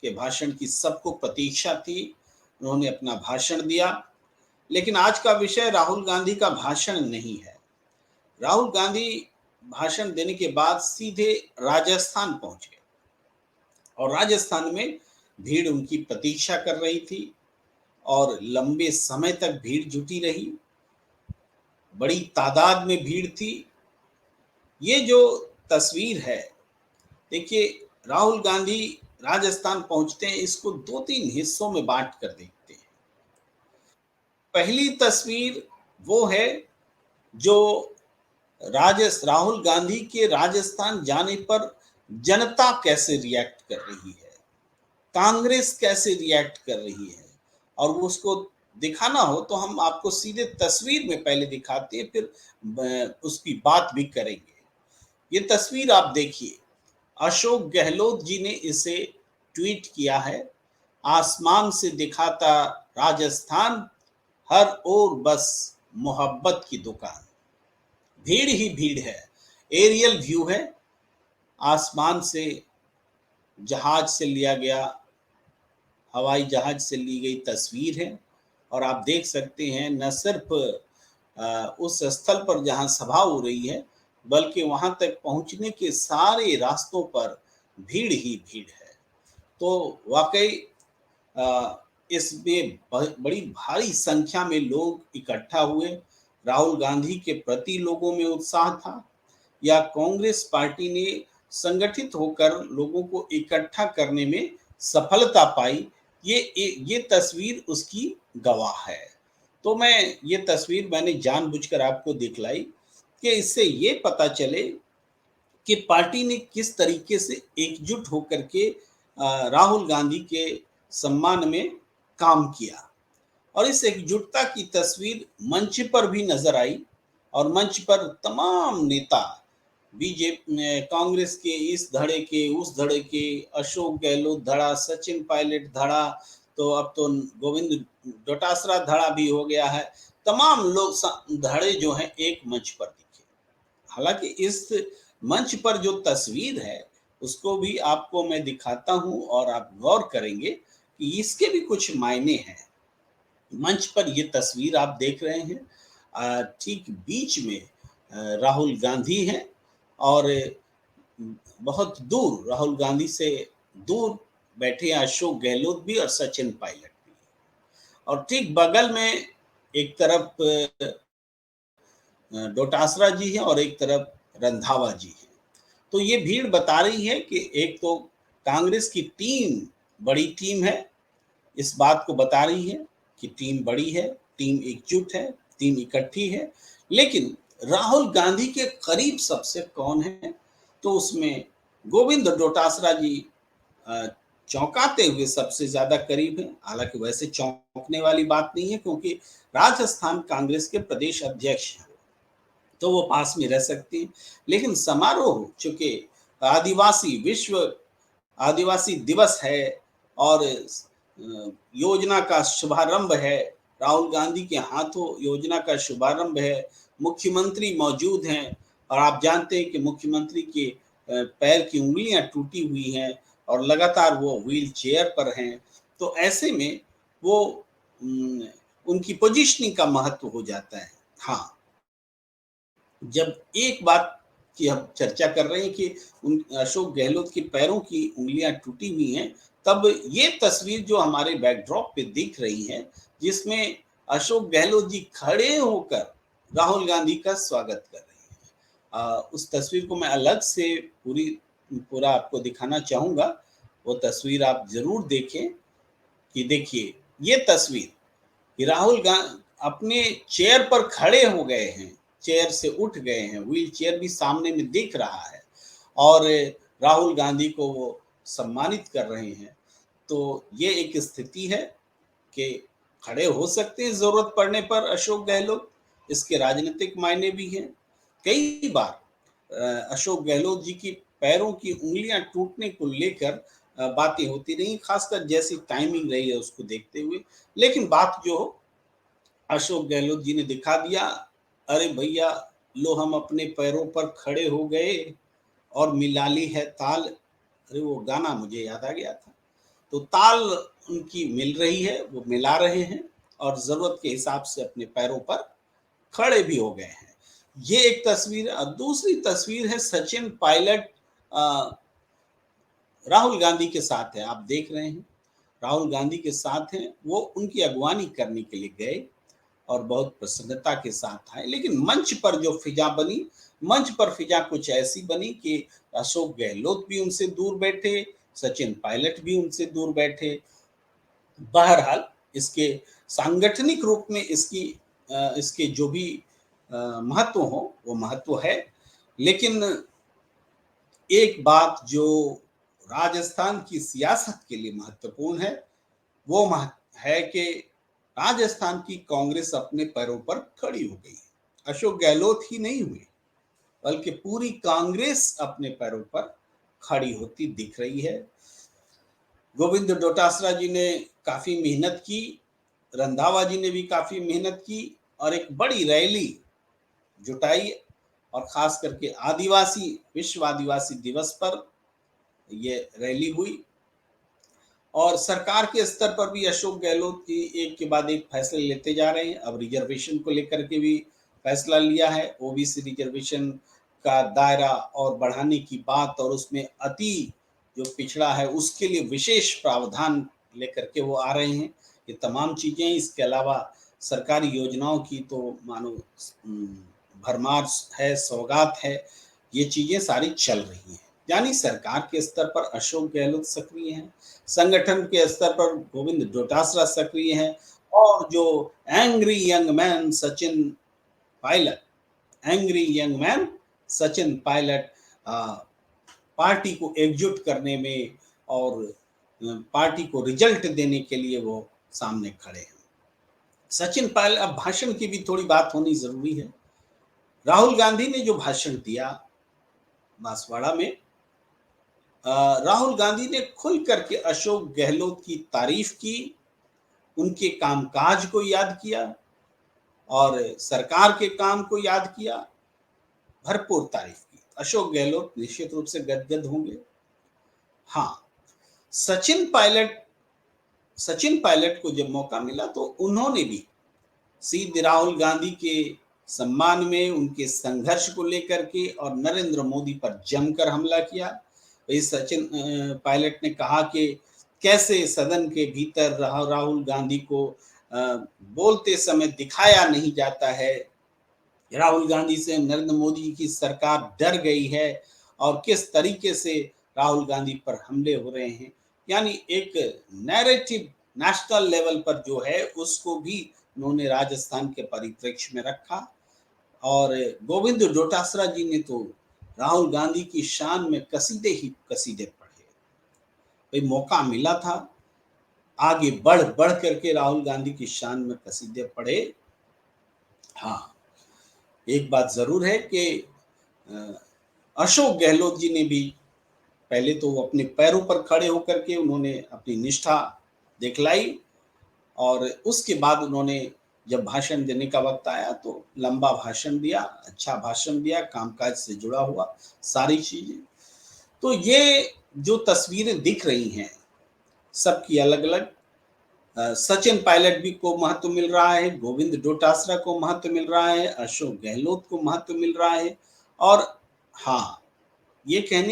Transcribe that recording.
के भाषण की सबको प्रतीक्षा थी। उन्होंने अपना भाषण दिया, लेकिन आज का विषय राहुल गांधी का भाषण नहीं है। राहुल गांधी भाषण देने के बाद सीधे राजस्थान पहुंच गए और राजस्थान में भीड़ उनकी प्रतीक्षा कर रही थी और लंबे समय तक भीड़ जुटी रही। बड़ी तादाद में भीड़ थी। ये जो तस्वीर है, देखिए, राहुल गांधी राजस्थान पहुंचते हैं, इसको 2-3 हिस्सों में बांट कर देखते हैं। पहली तस्वीर वो है जो राहुल गांधी के राजस्थान जाने पर जनता कैसे रिएक्ट कर रही है, कांग्रेस कैसे रिएक्ट कर रही है, और वो उसको दिखाना हो तो हम आपको सीधे तस्वीर में पहले दिखाते हैं, फिर उसकी बात भी करेंगे। ये तस्वीर आप देखिए, अशोक गहलोत जी ने इसे ट्वीट किया है। आसमान से दिखाता राजस्थान, हर ओर बस मोहब्बत की दुकान। भीड़ ही भीड़ है, एरियल व्यू है, आसमान से जहाज से लिया गया, हवाई जहाज से ली गई तस्वीर है। और आप देख सकते हैं, न सिर्फ उस स्थल पर जहां सभा हो रही है, बल्कि वहां तक पहुंचने के सारे रास्तों पर भीड़ ही भीड़ है। तो वाकई इसमें बड़ी भारी संख्या में लोग इकट्ठा हुए। राहुल गांधी के प्रति लोगों में उत्साह था, या कांग्रेस पार्टी ने संगठित होकर लोगों को इकट्ठा करने में सफलता पाई, ये तस्वीर उसकी गवाह है। तो ये तस्वीर मैंने जानबूझकर आपको दिखलाई कि इससे ये पता चले कि पार्टी ने किस तरीके से एकजुट होकर के राहुल गांधी के सम्मान में काम किया। और इस एकजुटता की तस्वीर मंच पर भी नजर आई, और मंच पर तमाम नेता, बीजेपी कांग्रेस के इस धड़े के उस धड़े के, अशोक गहलोत धड़ा, सचिन पायलट धड़ा, तो अब तो गोविंद डोटासरा धड़ा भी हो गया है। तमाम लोग धड़े जो हैं एक मंच पर दिखे। हालांकि इस मंच पर जो तस्वीर है उसको भी आपको मैं दिखाता हूं, और आप गौर करेंगे कि इसके भी कुछ मायने हैं। मंच पर ये तस्वीर आप देख रहे हैं, ठीक बीच में राहुल गांधी हैं, और बहुत दूर, राहुल गांधी से दूर बैठे अशोक गहलोत भी और सचिन पायलट भी। और ठीक बगल में एक तरफ डोटासरा जी हैं और एक तरफ रंधावा जी हैं। तो ये भीड़ बता रही है कि एक तो कांग्रेस की टीम बड़ी टीम है, इस बात को बता रही है कि टीम बड़ी है, टीम एकजुट है, टीम इकट्ठी है। लेकिन राहुल गांधी के करीब सबसे कौन है, तो उसमें गोविंद डोटासरा जी चौंकाते हुए सबसे ज्यादा करीब है। हालांकि वैसे चौंकने वाली बात नहीं है, क्योंकि राजस्थान कांग्रेस के प्रदेश अध्यक्ष हैं, तो वो पास में रह सकती है। लेकिन समारोह, चूंकि विश्व आदिवासी दिवस है और योजना का शुभारंभ है, राहुल गांधी के हाथों योजना का शुभारंभ है, मुख्यमंत्री मौजूद हैं, और आप जानते हैं कि मुख्यमंत्री के पैर की उंगलियां टूटी हुई हैं और लगातार वो व्हील चेयर पर हैं। तो ऐसे में वो उनकी पोजीशनिंग का महत्व हो जाता है। हाँ, जब एक बात की हम चर्चा कर रहे हैं कि उन अशोक गहलोत के पैरों की उंगलियां टूटी हुई हैं, तब ये तस्वीर जो हमारे बैकड्रॉप पे दिख रही है, जिसमें अशोक गहलोत जी खड़े होकर राहुल गांधी का स्वागत कर रहे हैं, उस तस्वीर को मैं अलग से पूरा आपको दिखाना चाहूंगा। वो तस्वीर आप जरूर देखें। कि देखिए, ये तस्वीर कि राहुल गांधी अपने चेयर पर खड़े हो गए हैं, चेयर से उठ गए हैं, व्हील चेयर भी सामने में दिख रहा है, और राहुल गांधी को वो सम्मानित कर रहे हैं। तो ये एक स्थिति है कि खड़े हो सकते हैं जरूरत पड़ने पर अशोक गहलोत, इसके राजनीतिक मायने भी हैं। कई बार अशोक गहलोत जी की पैरों की उंगलियां टूटने को लेकर बातें होती रही, खासकर जैसी टाइमिंग रही है उसको देखते हुए। लेकिन बात जो अशोक गहलोत जी ने दिखा दिया, अरे भैया, लो हम अपने पैरों पर खड़े हो गए और मिला ली है ताल। अरे वो गाना मुझे याद आ गया था। तो ताल उनकी मिल रही है, वो मिला रहे हैं और ज़रूरत के हिसाब से अपने पैरों पर खड़े भी हो गए हैं। ये एक तस्वीर है और दूसरी तस्वीर है सचिन पायलट अ, राहुल गांधी के साथ है। आप देख रहे हैं, राहुल गांधी के साथ हैं, वो उनकी अगवानी करने के लिए गए और बहुत प्रसन्नता के साथ आए। लेकिन मंच पर जो फिजा बनी, मंच पर फिजा कुछ ऐसी बनी कि अशोक गहलोत भी उनसे दूर बैठे, सचिन पायलट भी उनसे दूर बैठे। बहरहाल इसके सांगठनिक रूप में इसके जो भी महत्व हो वो महत्व है। लेकिन एक बात जो राजस्थान की सियासत के लिए महत्वपूर्ण है, वो है कि राजस्थान की कांग्रेस अपने पैरों पर खड़ी हो गई है। अशोक गहलोत ही नहीं हुए, बल्कि पूरी कांग्रेस अपने पैरों पर खड़ी होती दिख रही है। गोविंद डोटासरा जी ने काफी मेहनत की, रंधावा जी ने भी काफी मेहनत की और एक बड़ी रैली जुटाई और खास करके विश्व आदिवासी दिवस पर ये रैली हुई। और सरकार के स्तर पर भी अशोक गहलोत की एक के बाद एक फैसले लेते जा रहे हैं। अब रिजर्वेशन को लेकर के भी फैसला लिया है, ओबीसी रिजर्वेशन का दायरा और बढ़ाने की बात, और उसमें अति जो पिछड़ा है उसके लिए विशेष प्रावधान लेकर के वो आ रहे हैं। ये तमाम चीजें, इसके अलावा सरकारी योजनाओं की तो मानो भरमार है, सौगात है। ये चीजें सारी चल रही हैं। यानी सरकार के स्तर पर अशोक गहलोत सक्रिय हैं, संगठन के स्तर पर गोविंद डोटासरा सक्रिय हैं, और जो angry young man Sachin Pilot angry young man Sachin Pilot party को एकजुट करने में और पार्टी को रिजल्ट देने के लिए वो सामने खड़े हैं। सचिन पायलट, अब भाषण की भी थोड़ी बात होनी जरूरी है। राहुल गांधी ने जो भाषण दिया बांसवाड़ा में, राहुल गांधी ने खुल करके अशोक गहलोत की तारीफ की, उनके कामकाज को याद किया और सरकार के काम को याद किया, भरपूर तारीफ की। अशोक गहलोत निश्चित रूप से गदगद होंगे। हाँ, सचिन पायलट को जब मौका मिला तो उन्होंने भी सीधे राहुल गांधी के सम्मान में, उनके संघर्ष को लेकर के और नरेंद्र मोदी पर जमकर हमला किया। सचिन पायलट ने कहा कि कैसे सदन के भीतर राहुल गांधी को बोलते समय दिखाया नहीं जाता है, राहुल गांधी से नरेंद्र मोदी की सरकार डर गई है और किस तरीके से राहुल गांधी पर हमले हो रहे हैं। यानी एक नैरेटिव नेशनल लेवल पर जो है उसको भी उन्होंने राजस्थान के परिप्रेक्ष्य में रखा। और गोविंद डोटासरा जी ने तो राहुल गांधी की शान में कसीदे ही कसीदे पढ़े। भाई मौका मिला था, आगे बढ़ बढ़ करके राहुल गांधी की शान में कसीदे पढ़े। हाँ, एक बात जरूर है कि अशोक गहलोत जी ने भी पहले तो अपने पैरों पर खड़े होकर के उन्होंने अपनी निष्ठा दिखलाई, और उसके बाद उन्होंने जब भाषण देने का वक्त आया तो लंबा भाषण दिया, अच्छा भाषण दिया, कामकाज से जुड़ा हुआ सारी चीजें। तो ये जो तस्वीरें दिख रही हैं सबकी अलग अलग, सचिन पायलट भी को महत्व मिल रहा है, गोविंद डोटासरा को महत्व मिल रहा है, अशोक गहलोत को महत्व मिल रहा है। और हाँ, ये कहने